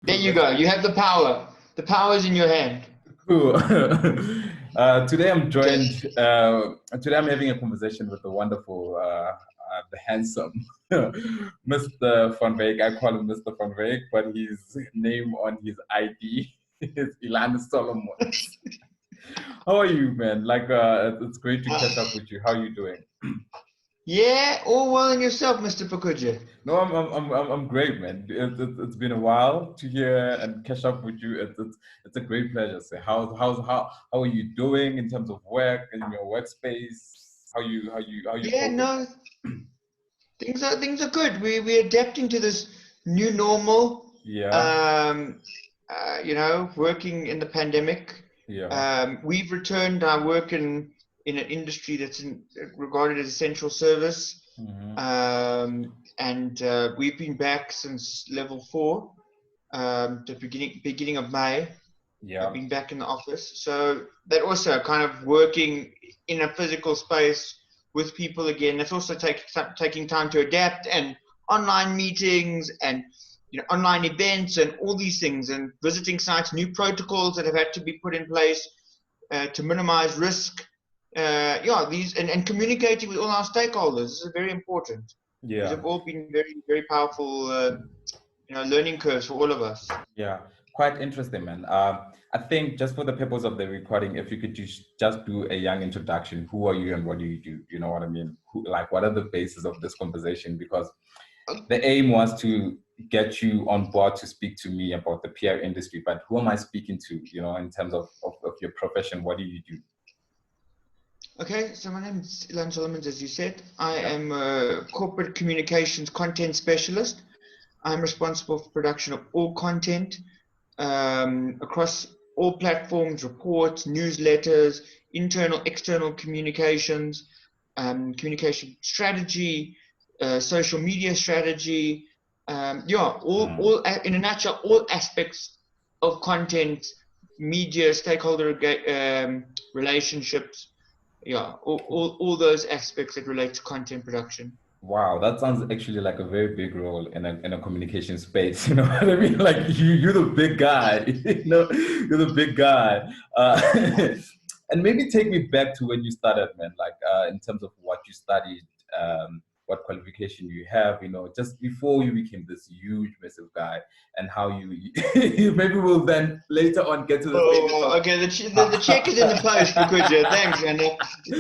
There you go. You have the power. The power is in your hand. Cool. Today I'm Okay. joined. Today I'm having a conversation with the wonderful, the handsome Mr. Van Veek. I call him Mr. Van Veek, but his name on his ID is Ilan Solomons. How are you, man? It's great to catch up with you. How are you doing? Yeah, all well in yourself, Mr. Phukuje. No, I'm great, man. It's been a while to hear and catch up with you. It's a great pleasure. So how are you doing in terms of work in your workspace? How you Yeah, coping? no, things are good. We're adapting to this new normal. Yeah, Um, working in the pandemic. yeah. We've returned our work in an industry that's regarded as essential service. Hmm. And we've been back since level 4, the beginning of May. I've Yeah, been back in the office. So that also kind of working in a physical space with people again. That's also taking time to adapt, and online meetings and online events and all these things, and visiting sites, new protocols that have had to be put in place to minimize risk. These and communicating with all our stakeholders. This is very important. These yeah. have all been very, very powerful, learning curves for all of us. Yeah, quite interesting, man. I think just for the purpose of the recording, if you could just do a young introduction, who are you and what do you do? You know what I mean? What are the basis of this conversation? Because the aim was to get you on board to speak to me about the PR industry, but who am I speaking to, in terms of your profession? What do you do? Okay, so my name is Ilan Solomons, as you said. I Yeah. am a corporate communications content specialist. I'm responsible for production of all content across all platforms, reports, newsletters, internal, external communications, communication strategy, social media strategy. Mm. All in a nutshell, all aspects of content, media, stakeholder relationships. Yeah, all those aspects that relate to content production. Wow, that sounds actually like a very big role in a communication space. You know what I mean? Like you're the big guy. You're the big guy. And maybe take me back to when you started, man. In terms of what you studied, what qualification you have. Just before you became this huge, massive guy, and how you. Maybe we'll then later on get to the stages Oh, of. okay. The check is in the post, Fukuja. Thanks, man.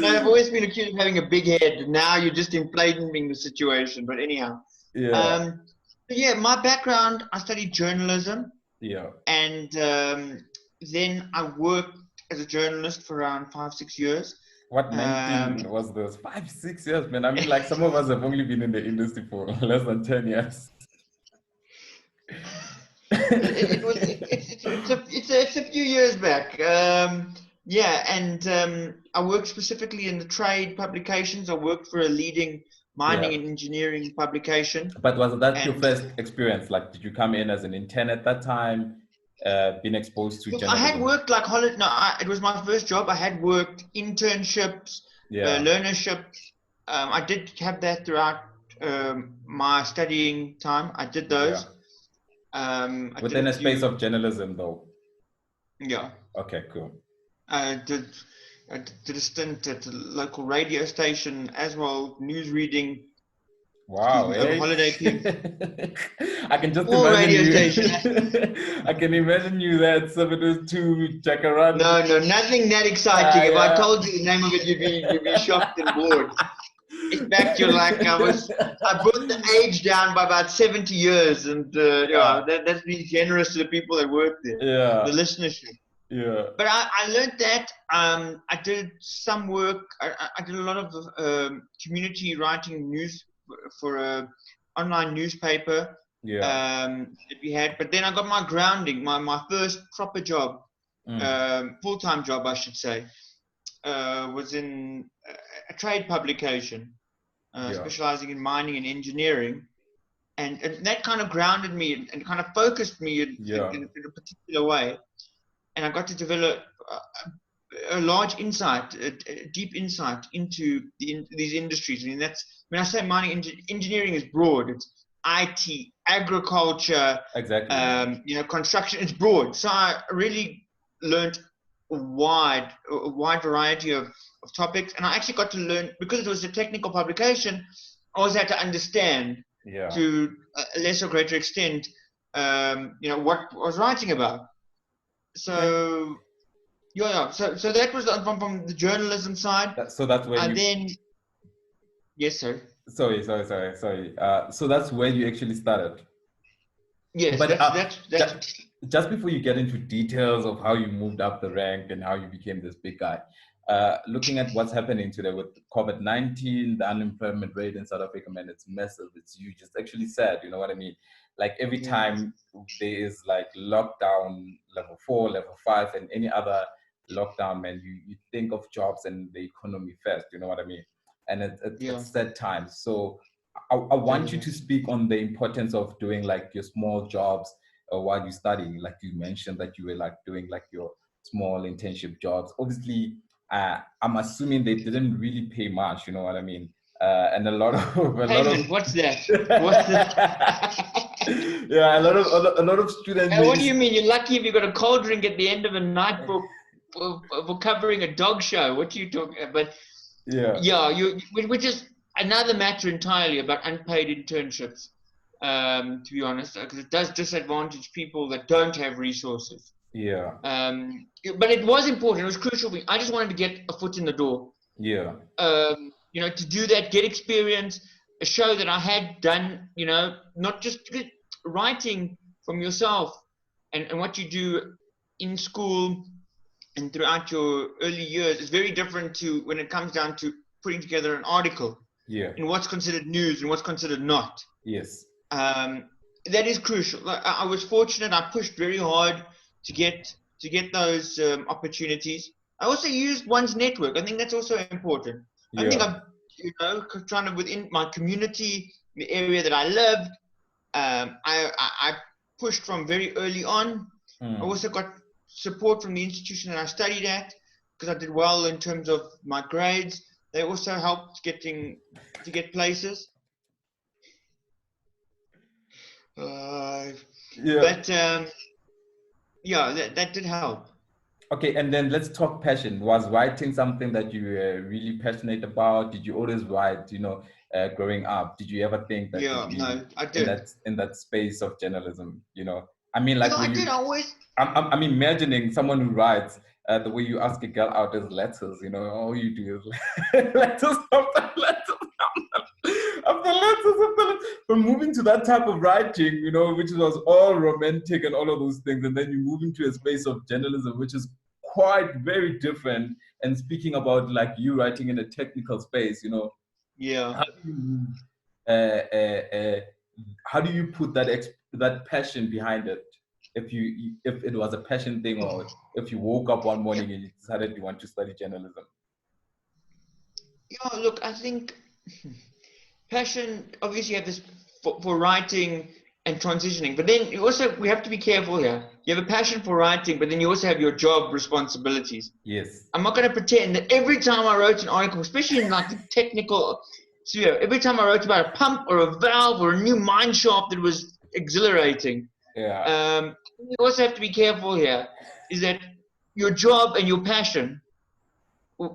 I've always been accused of having a big head. Now you're just inflating the situation. But anyhow, Yeah, um, yeah, my background, I studied journalism, yeah. and then I worked as a journalist for around 5, 6 years. What Um, 19 was those? 5, 6 years, man. I mean, like some of us have only been in the industry for less than 10 years. it was it's a few years back. Yeah, and I worked specifically in the trade publications. I worked for a leading mining Yeah. and engineering publication, But was that your and first experience? Like, did you come in as an intern at that time, been exposed to look, I had journalism? worked like No, it was my first job. I had worked internships, Yeah. learnerships. I did have that throughout my studying time. I did Yeah. those. I did a Within a space few. of journalism, though. Yeah. Okay, cool. I did I did a stint at a local radio station as well, news reading, excuse Wow, me, over eh? holiday period. I can just Small imagine radio you. station. I can imagine you there at 702 Jacaranda. No, no, nothing that exciting. If I Yeah. told you the name of it, you'd be shocked and bored. In fact, I brought the age down by about 70 years, and Yeah, that's being generous to the people that work there, the yeah, listenership. yeah, But I learned that. I did some work. I did a lot of community writing news for a online newspaper yeah. that we had. But then I got my grounding, my first proper job, Mm, full-time job, I should say, was in a trade publication yeah, specializing in mining and engineering. And that kind of grounded me and kind of focused me yeah, in a particular way, and I got to develop a large insight, a deep insight into these industries. I mean, that's when I say mining engineering is broad. IT, agriculture, Exactly. you know, construction. It's broad. So I really learned a wide variety of topics. And I actually got to learn, because it was a technical publication, I always had to understand Yeah. to a less or greater extent, you know, what I was writing about. So, yeah. So that was from the journalism side. So that's where And you. then, yes, sir. Sorry. So that's where you actually started. Yes, But that's just before you get into details of how you moved up the rank and how you became this big guy, looking at what's happening today with COVID-19, the unemployment rate in South Africa, man, it's massive. It's huge. It's actually sad. You know what I mean? Like every yeah. time there is like lockdown level 4, level 5, and any other lockdown, man, you think of jobs and the economy first. You know what I mean? And it's sad times. So I want you to speak on the importance of doing like your small jobs while you study. Like you mentioned that you were like doing like your small internship jobs. Obviously, I'm assuming they didn't really pay much. You know what I mean? And a lot of What's that? What's that? yeah, a lot of students. And what do you mean? You're lucky if you got a cold drink at the end of a night for covering a dog show. What are you talking about? But yeah, which is another matter entirely about unpaid internships. To be honest, because it does disadvantage people that don't have resources. Yeah. But it was important. It was crucial. I just wanted to get a foot in the door. Yeah. You know, to do that, get experience, show that I had done. You know, not just writing from yourself and what you do in school and throughout your early years is very different to when it comes down to putting together an article. Yeah. And what's considered news and what's considered not. Yes. That is crucial. I was fortunate. I pushed very hard to get those opportunities. I also used one's network. I think that's also important. I think I'm, you know, trying to within my community, the area that I lived. I pushed from very early on. I also got support from the institution that I studied at because I did well in terms of my grades. They also helped to get places. But yeah, that did help. Okay, and then let's talk passion. Was writing something that you were really passionate about? Did you always write, you know, growing up? Did you ever think that you'd be No, I did. in that space of journalism, you know? I mean, like, I did always. I'm imagining someone who writes the way you ask a girl out as letters, you know, all you do is letters after letters after letters. From moving to that type of writing, you know, which was all romantic and all of those things, and then you move into a space of journalism, which is quite very different. And speaking about like you writing in a technical space, you know, Yeah. How do you put that passion behind it? If it was a passion thing, or if you woke up one morning and you decided you want to study journalism. Yeah, look, I think passion. Obviously, you have this for writing and transitioning, but then we have to be careful here. You have a passion for writing, but then you also have your job responsibilities. Yes. I'm not going to pretend that every time I wrote an article, especially in like the technical sphere, every time I wrote about a pump or a valve or a new mine shaft that was exhilarating. Yeah. You also have to be careful here, is that your job and your passion,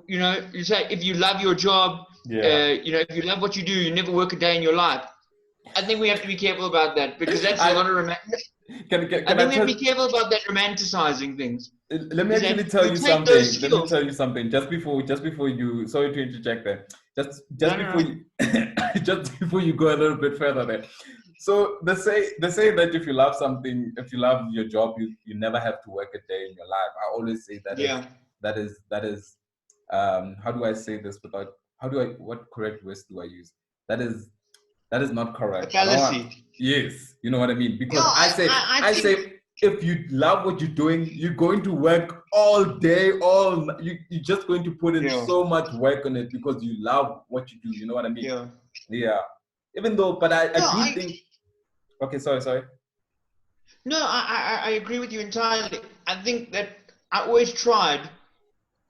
you know, you say if you love your job, you know, if you love what you do, you never work a day in your life. I think we have to be careful about that because that's a lot of romantic. I think we have to be careful about that romanticizing things. Let me actually tell you something. Let me tell you something. Just before you, sorry to interject there. Just before you go a little bit further there. So they say that if you love something, if you love your job, you never have to work a day in your life. I always say that that is how do I say this without what correct words do I use? That is not correct. A fallacy. Yes, you know what I mean? Because I say if you love what you're doing, you're going to work all day, you're just going to put in so much work on it because you love what you do. You know what I mean? Yeah. Even though, but I do think. Okay, sorry. No, I agree with you entirely. I think that I always tried,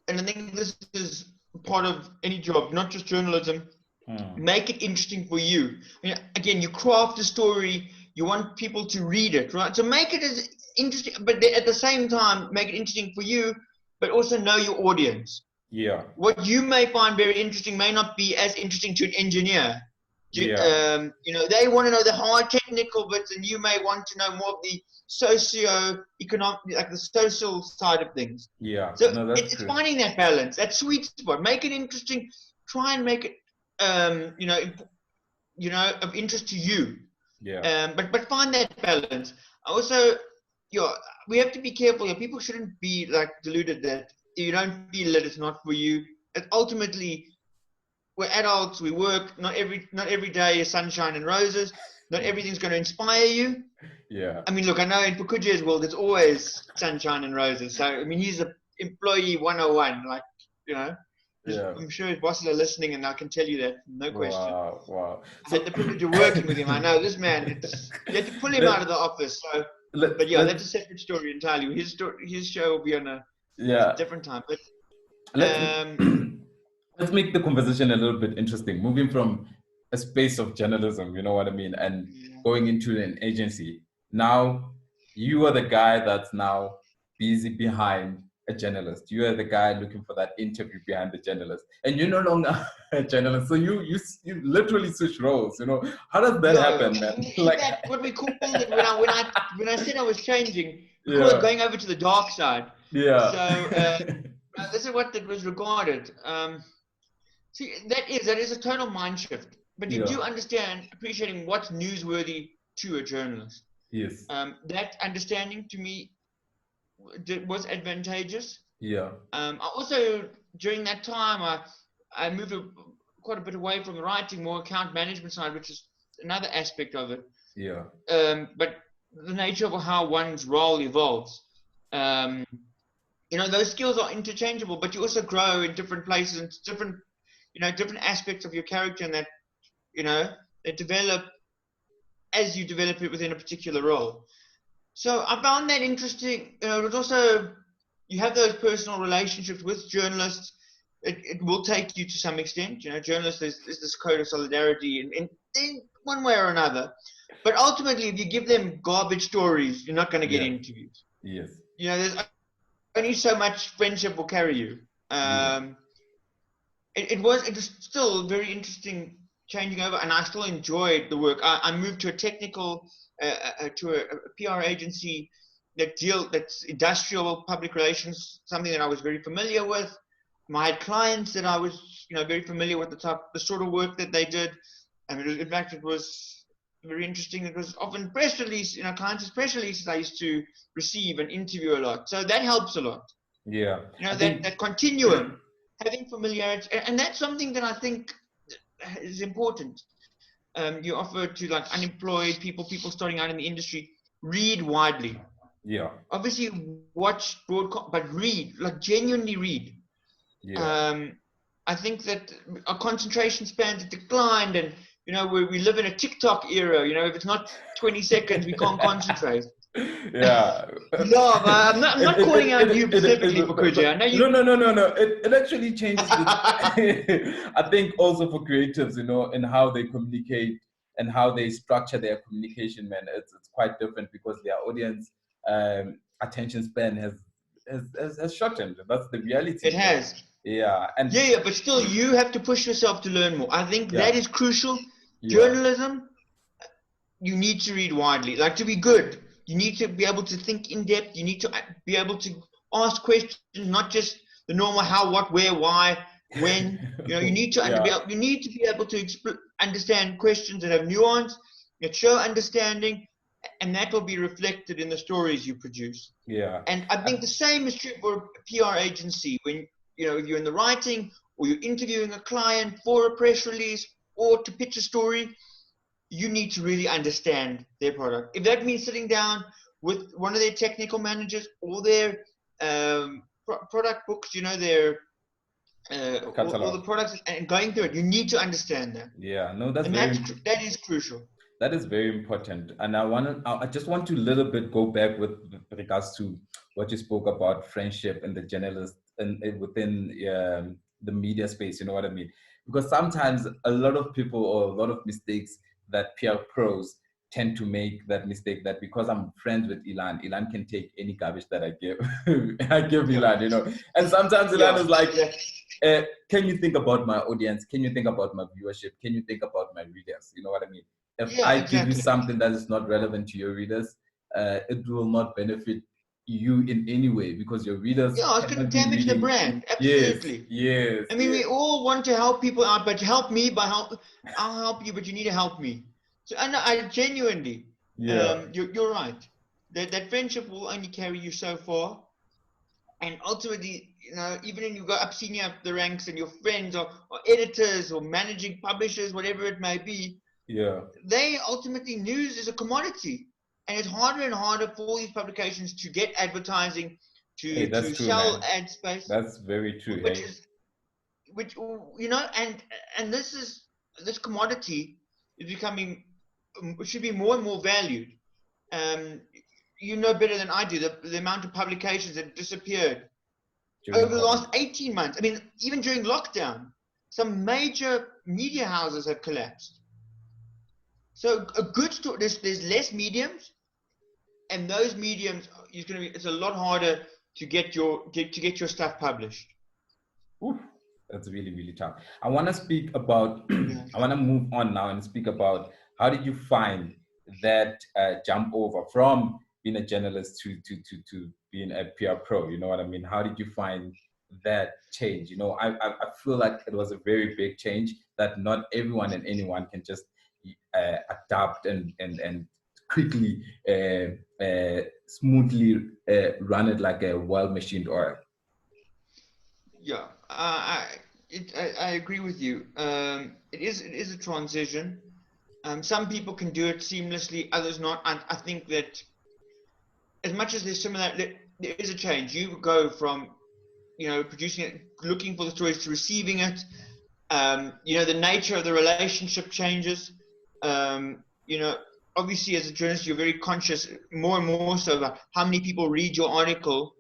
and I think this is part of any job, not just journalism, Make it interesting for you. Again, you craft the story. You want people to read it, right? So make it as interesting, but at the same time, make it interesting for you, but also know your audience. Yeah. What you may find very interesting may not be as interesting to an engineer. Yeah. They want to know the hard technical bits, and you may want to know more of the socio-economic, like the social side of things. Yeah. So No, that's it's true. finding that balance, that sweet spot. Make it interesting. Try and make it, of interest to you. Yeah. But find that balance. Also, we have to be careful. People shouldn't be like deluded that you don't feel that it's not for you. And ultimately, we're adults. We work. Not every day is sunshine and roses. Not everything's going to inspire you. Yeah. I mean, look, I know in Pukuje's world, it's always sunshine and roses. So I mean, he's an employee 101. Yeah. I'm sure his bosses are listening, and I can tell you that, no question. Wow. I had the privilege of working with him. I know this man. You had to pull him out of the office. So, but yeah, that's a separate story entirely. His show will be on a different time. But let's let's make the conversation a little bit interesting. Moving from a space of journalism, you know what I mean, and going into an agency. Now, you are the guy that's now busy behind a journalist. You are the guy looking for that interview behind the journalist, and you're no longer a journalist. So you literally switch roles. How does that happen, man? Like that, what we call it when I said I was changing, we call it going over to the dark side. Yeah. So this is what that was regarded. See, that is a total mind shift. But you do understand, appreciating what's newsworthy to a journalist. Yes. That understanding to me was advantageous. Yeah. I also, during that time, I moved quite a bit away from the writing, more account management side, which is another aspect of it. Yeah. But the nature of how one's role evolves. Those skills are interchangeable, but you also grow in different places and different aspects of your character, and that, they develop as you develop it within a particular role. So I found that interesting. It was also, you have those personal relationships with journalists. It will take you to some extent. Journalists, there's this code of solidarity in one way or another. But ultimately, if you give them garbage stories, you're not going to get interviews. Yes. There's only so much friendship will carry you. It was still very interesting changing over, and I still enjoyed the work. I moved to a technical, to a PR agency that's industrial public relations, something that I was very familiar with. I had clients that I was, very familiar with the sort of work that they did. In fact, it was very interesting. It was often press release, clients' press releases I used to receive and interview a lot. So that helps a lot. Yeah. That continuum, having familiarity, and that's something that I think is important. You offer to unemployed people starting out in the industry, read widely. Yeah. Obviously, watch broadcast, but read, genuinely read. Yeah. I think that our concentration spans have declined, and we live in a TikTok era. If it's not 20 seconds, we can't concentrate. Yeah. No, I'm not calling out you specifically, Phukuje. I know you. No. It actually changes. I think also for creatives, and how they communicate and how they structure their communication, man, it's quite different because their audience attention span has shortened. That's the reality. It has. Yeah. And but still, you have to push yourself to learn more. I think that is crucial. Yeah. Journalism, you need to read widely. To be good, you need to be able to think in depth. You need to be able to ask questions, not just the normal how, what, where, why, when. You need to you need to be able to understand questions that have nuance, that show understanding, and that will be reflected in the stories you produce. Yeah. And I think the same is true for a PR agency. When if you're in the writing or you're interviewing a client for a press release or to pitch a story, you need to really understand their product. If that means sitting down with one of their technical managers or their product books, their all the products, and going through it, you need to understand that. Yeah, no, that is crucial. That is very important. And I just want to a little bit go back with regards to what you spoke about friendship and the journalist and within the media space. You know what I mean? because sometimes a lot of people or a lot of mistakes that PR pros tend to make that mistake that because I'm friends with Ilan can take any garbage that I give, I give Yeah. Ilan, you know. And sometimes Ilan Yeah. is like, can you think about my audience? Can you think about my viewership? Can you think about my readers? You know what I mean? If Yeah, I give you exactly. something that is not relevant to your readers, it will not benefit you in any way because your readers Yeah, it's going cannot to be damage the reading. brand. Yes, Absolutely. yes, I mean, we yes. all want to help people out, but help me by help. I'll help you, but you need to help me. So, and I genuinely, Yeah, you're right. That friendship will only carry you so far, and ultimately, even when you go up senior up the ranks, and your friends or editors or managing publishers, whatever it may be, yeah. they ultimately news is a commodity, and it's harder and harder for all these publications to get advertising, Hey, to that's true, sell man. ad space, That's very true. which Hey, is which and this commodity is becoming should be more and more valued. um you know better than I do the amount of publications that disappeared during over the COVID. last 18 months. I mean, even during lockdown, some major media houses have collapsed. So a good story, there's less mediums, and those mediums is going to be, it's a lot harder to get your stuff published. Oof, that's really, really tough. I want to speak about, Yeah. I want to move on now and speak about how did you find that jump over from being a journalist to being a PR pro? You know what I mean? How did you find that change? You know, I feel like it was a very big change that not everyone and anyone can just adapt and quickly, smoothly run it like a well-machined oil. Yeah, I agree with you. It is a transition. Some people can do it seamlessly, others not. And I think that as much as there's some of that, there is a change. You go from producing it, looking for the stories, to receiving it. The nature of the relationship changes. Um, you know, Obviously, as a journalist, you're very conscious, more and more so, about how many people read your article.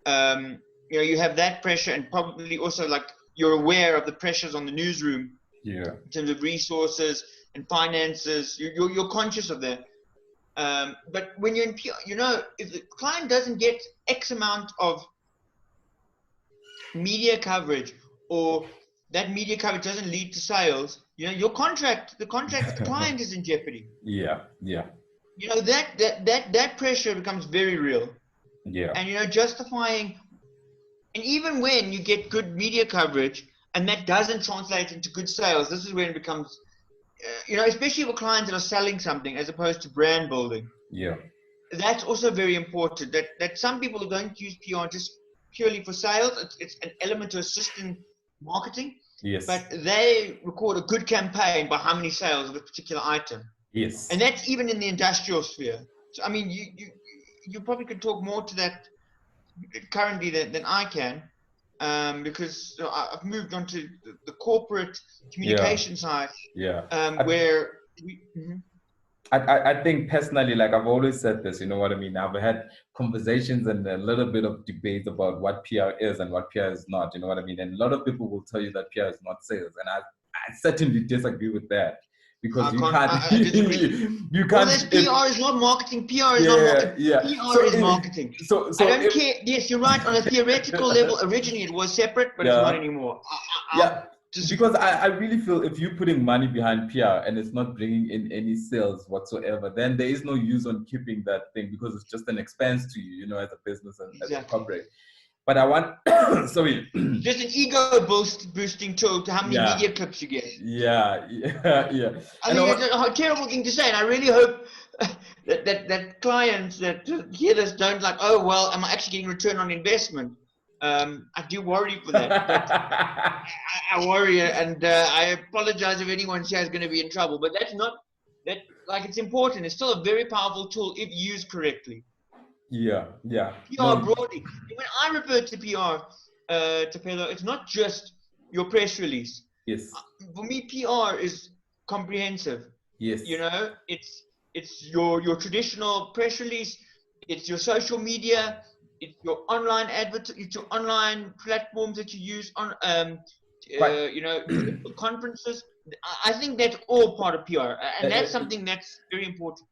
um, you have that pressure, and probably also, like, you're aware of the pressures on the newsroom Yeah. in terms of resources and finances. You're conscious of that. But when you're in PR, if the client doesn't get X amount of media coverage, or that media coverage doesn't lead to sales, the contract with the client is in jeopardy. Yeah, yeah, That pressure becomes very real. yeah, And justifying. And even when you get good media coverage and that doesn't translate into good sales, this is when it becomes, especially for clients that are selling something as opposed to brand building. yeah. That's also very important. That some people don't use PR just purely for sales. It's an element to assist in marketing, Yes, but they record a good campaign by how many sales of a particular item, yes. and that's even in the industrial sphere. So I mean, you probably could talk more to that currently than I can, because I've moved on to the corporate Yeah, communication side, yeah. I, where mhm. I think personally, like I've always said this, you know what I mean? I've had conversations and a little bit of debate about what PR is and what PR is not, you know what I mean? And a lot of people will tell you that PR is not sales. And I certainly disagree with that because you can't, I disagree. you All can't, this PR is not marketing. PR is not yeah, yeah. PR is marketing. I So don't if, care. Yes, you're right. On a theoretical level, originally it was separate, but it's not yeah. anymore. Yeah, I'll disagree. because I really feel if you're putting money behind PR and it's not bringing in any sales whatsoever, then there is no use on keeping that thing because it's just an expense to you, you know, as a business and as a Exactly. corporate. But I want, sorry, Just an ego boosting tool to how many yeah, media clips you get. yeah, yeah, yeah. I And I think want, it's a terrible thing to say, and I really hope that clients that hear this don't like, oh well, am I actually getting return on investment? I do worry for that, but I worry, and I apologize if anyone here is going to be in trouble. But that's not that, like, it's important. It's still a very powerful tool if used correctly. yeah, yeah, PR no, broadly. When I refer to PR, Thapelo, it's not just your press release. yes, For me, PR is comprehensive. yes, It's your traditional press release, it's your social media, it's your online it's your online platforms that you use on Quite. you know, conferences. I think that's all part of PR, and that's Uh, something that's very important.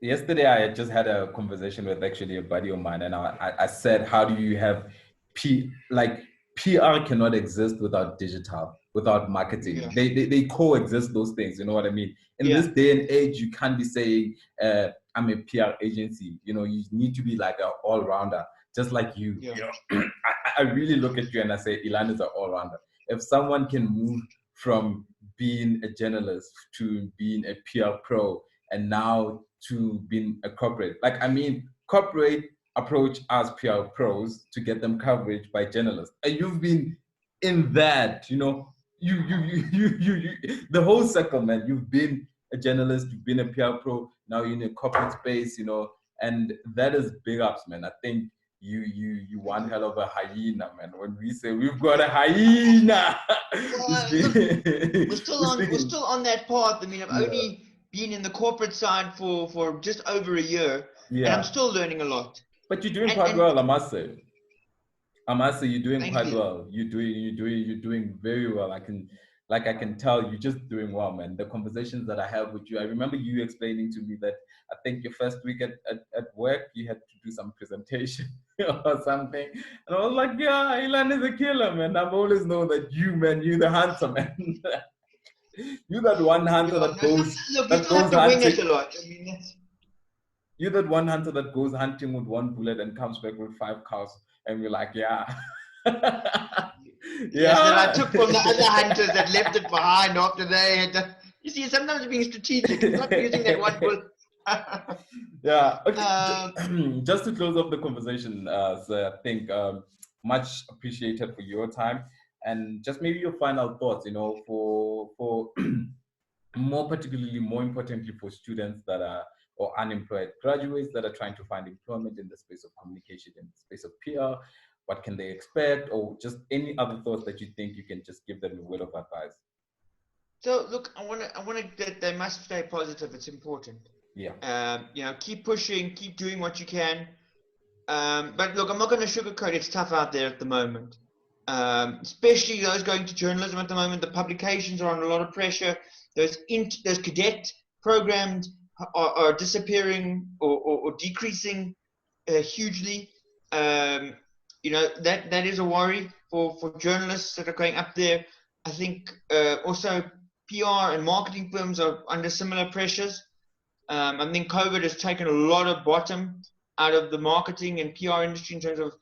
Yesterday I just had a conversation with actually a buddy of mine, and I said, how do you have PR cannot exist without digital, without marketing. Yeah, They coexist, those things, you know what I mean? In yeah, this day and age, you can't be saying I'm a PR agency. You know, you need to be like an all-rounder, just like you. yeah. You know, I really look at you and I say Ilan is an all-rounder. If someone can move from being a journalist to being a PR pro, and now to being a corporate. Like, I mean, corporate approach us PR pros to get them coverage by journalists. And you've been in that, you know, the whole circle, man. You've been a journalist, you've been a PR pro, now you're in a corporate space, you know, and that is big ups, man. I think you Thank one you. hell of a hyena, man. When we say we've got a hyena, Look, we're we're speaking. still on that path. I mean, I've Yeah, only been in the corporate side for just over a year, and I'm yeah. still learning a lot. But you're doing quite And well, I must say. I must say you're doing thank quite you. well. You're doing very well. I can tell you're just doing well, man. The conversations that I have with you, I remember you explaining to me that I think your first week at work, you had to do some presentation or something. And I was like, yeah, Ilan is a killer, man. I've always known that you, man, you're the hunter, man. You're that one Yeah, hunter no, look, you that still have goes to wing it hunting. a lot. I mean, You're that one hunter that goes hunting with one bullet and comes back with 5 cows, and we're like, yeah, yes, that I yeah, took from the other hunters that left it behind after they had done. You see, sometimes being strategic, it's not using that one bullet. yeah. Okay, um, just to close off the conversation, so I think much appreciated for your time, and just maybe your final thoughts. You know, for more particularly, more importantly, for students that are or unemployed graduates that are trying to find employment in the space of communication, in the space of PR, what can they expect, or just any other thoughts that you think you can just give them a word of advice? so look, I want to that they must stay positive. It's important. Yeah, You know, keep pushing, keep doing what you can. But look, I'm not going to sugarcoat. It's tough out there at the moment, especially those going to journalism at the moment. The publications are under a lot of pressure. Those cadet programs are disappearing or decreasing hugely. Um, you know, that is a worry for journalists that are going up there. I think also PR and marketing firms are under similar pressures. I think COVID has taken a lot of bottom out of the marketing and PR industry in terms of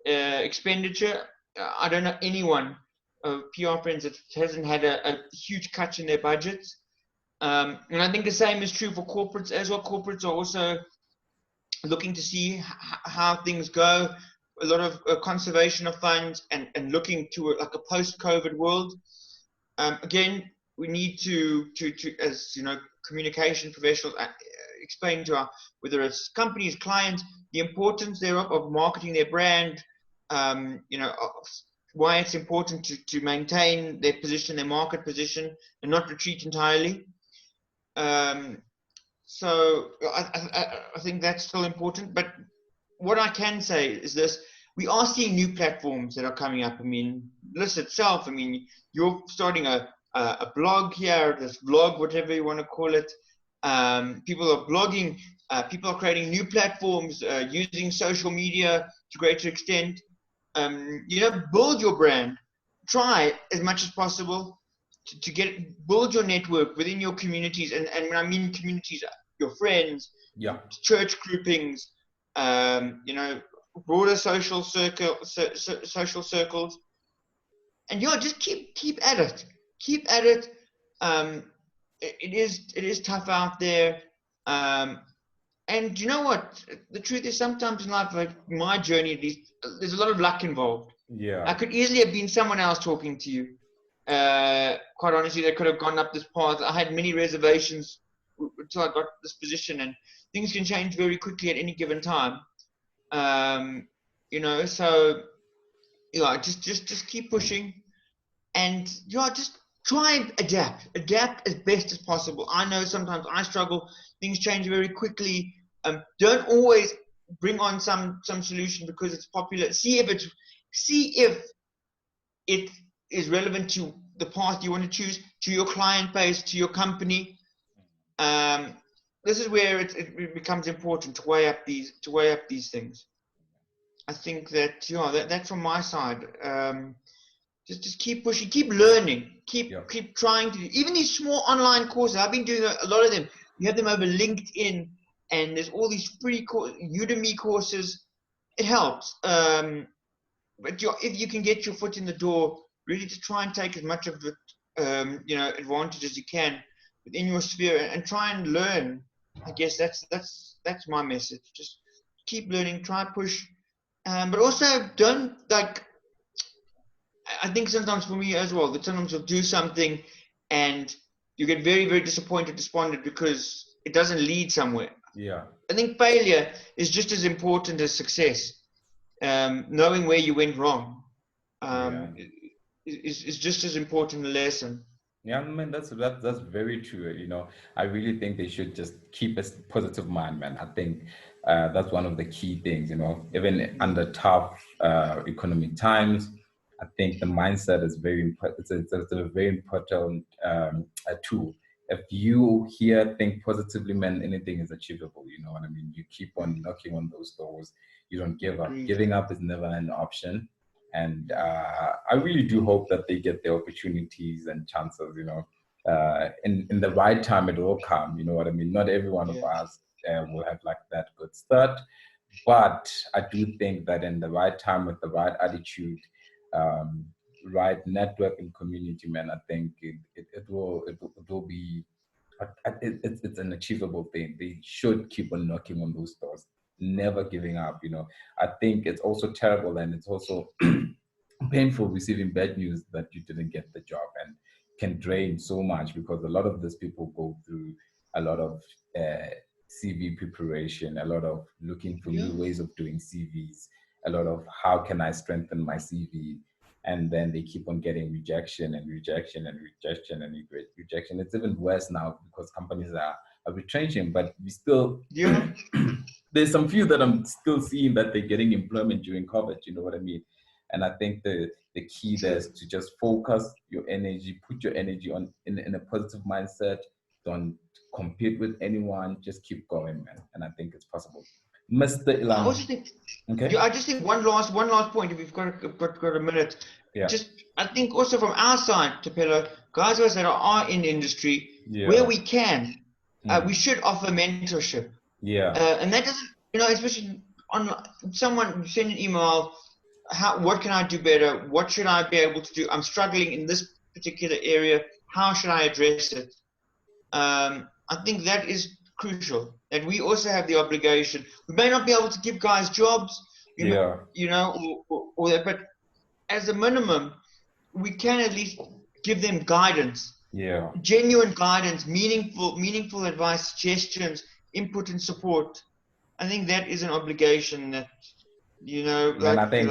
expenditure. I don't know anyone, PR friends, that hasn't had a huge cut in their budgets. And I think the same is true for corporates as well. Corporates are also looking to see how things go. A lot of conservation of funds and looking to like a post-COVID world. Again, we need to as you know, communication professionals explain to our, whether it's companies, clients, the importance thereof of marketing their brand. You know, why it's important to maintain their position, their market position, and not retreat entirely. Um, so I think that's still important. But what I can say is this: we are seeing new platforms that are coming up. I mean, List itself. I mean, you're starting a blog here, this vlog, whatever you want to call it. People are blogging. People are creating new platforms using social media to greater extent. You know, build your brand. Try as much as possible to build your network within your communities, and when I mean communities, your friends, yeah. church groupings, you know, broader social circles, and yeah, just keep at it, keep at it. Um, it is tough out there, um, and you know what? The truth is, sometimes in life, like my journey at least, there's a lot of luck involved. I Yeah, could easily have been someone else talking to you. Quite honestly, they could have gone up this path. I had many reservations until I got this position, and things can change very quickly at any given time. You know, so yeah, just keep pushing, and yeah, just try and adapt as best as possible. I know sometimes I struggle. Things change very quickly. Don't always bring on some solution because it's popular. See if it is relevant to the path you want to choose, to your client base, to your company. This is where it becomes important to weigh up these things. I think that that's from my side. Just keep pushing, keep learning, keep trying to do even these small online courses. I've been doing a lot of them. You have them over LinkedIn, and there's all these free Udemy courses. It helps. But if you can get your foot in the door, really to try and take as much of the advantage as you can within your sphere, and try and learn. I guess that's my message. Just keep learning, try push, but also don't like. I think sometimes for me as well, that sometimes you'll do something and you get very, very disappointed, despondent because it doesn't lead somewhere. Yeah. I think failure is just as important as success. Knowing where you went wrong is just as important a lesson. Yeah, I mean that's very true. You know, I really think they should just keep a positive mind, man. I think that's one of the key things. You know, even under tough economic times, I think the mindset is very important. It's a very important a tool. If you think positively, man, anything is achievable. You know what I mean? You keep on knocking on those doors. You don't give up. Giving up is never an option. And I really do hope that they get the opportunities and chances, you know, in the right time it will come, you know what I mean? Not every one of us will have like that good start, but I do think that in the right time with the right attitude, right network and community, man, I think it will be, it's an achievable thing. They should keep on knocking on those doors, never giving up, you know. I think it's also terrible and it's also painful receiving bad news that you didn't get the job, and can drain so much because a lot of these people go through a lot of CV preparation, a lot of looking for new ways of doing CVs, a lot of how can I strengthen my CV, and then they keep on getting rejection and rejection and rejection and rejection. It's even worse now because companies are retrenching, but we still there's some few that I'm still seeing that they're getting employment during COVID, you know what I mean? And I think the key there is to just focus your energy, put your energy on in a positive mindset. Don't compete with anyone. Just keep going, man. And I think it's possible. Mr. Ilan. I also think. Okay. I just think one last point. If you've got a minute. Yeah. Just I think also from our side, Thapelo, guys of us that are in the industry, where we can, we should offer mentorship. Yeah. And that doesn't, especially on someone send an email. What can I do better? What should I be able to do? I'm struggling in this particular area. How should I address it? I think that is crucial. That we also have the obligation. We may not be able to give guys jobs, or that, but as a minimum, we can at least give them guidance. Yeah. Genuine guidance, meaningful advice, suggestions, input, and support. I think that is an obligation that. And I think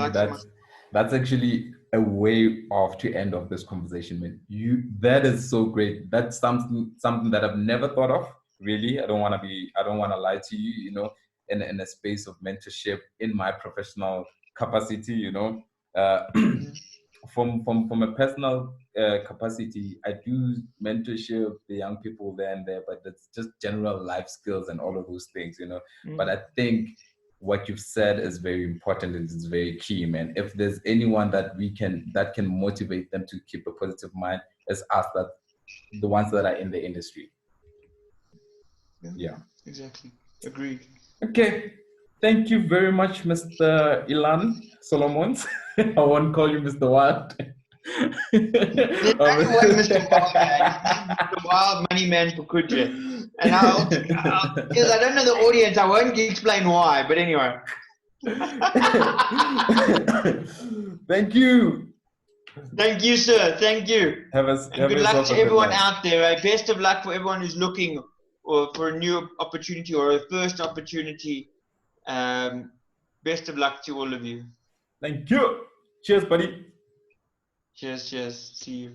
that's actually a way of to end of this conversation, man. That is so great. That's something that I've never thought of. Really, I don't want to lie to you. You know, in a space of mentorship in my professional capacity, you know, from a personal capacity, I do mentorship the young people there and there, but it's just general life skills and all of those things, you know. But I think what you've said is very important and it's very key, man. If there's anyone that can motivate them to keep a positive mind, it's us, that the ones that are in the industry. Yeah. Exactly. Agreed. Okay. Thank you very much, Mr. Ilan Solomons. I won't call you Mr. Wild. Mr. Wild, Mr. Wild Money Man Phukuje. And because I don't know the audience, I won't explain why. But anyway. Thank you. Thank you, sir. Thank you. Good luck to everyone out there. Best of luck for everyone who's looking for a new opportunity or a first opportunity. Best of luck to all of you. Thank you. Cheers, buddy. Cheers. See you.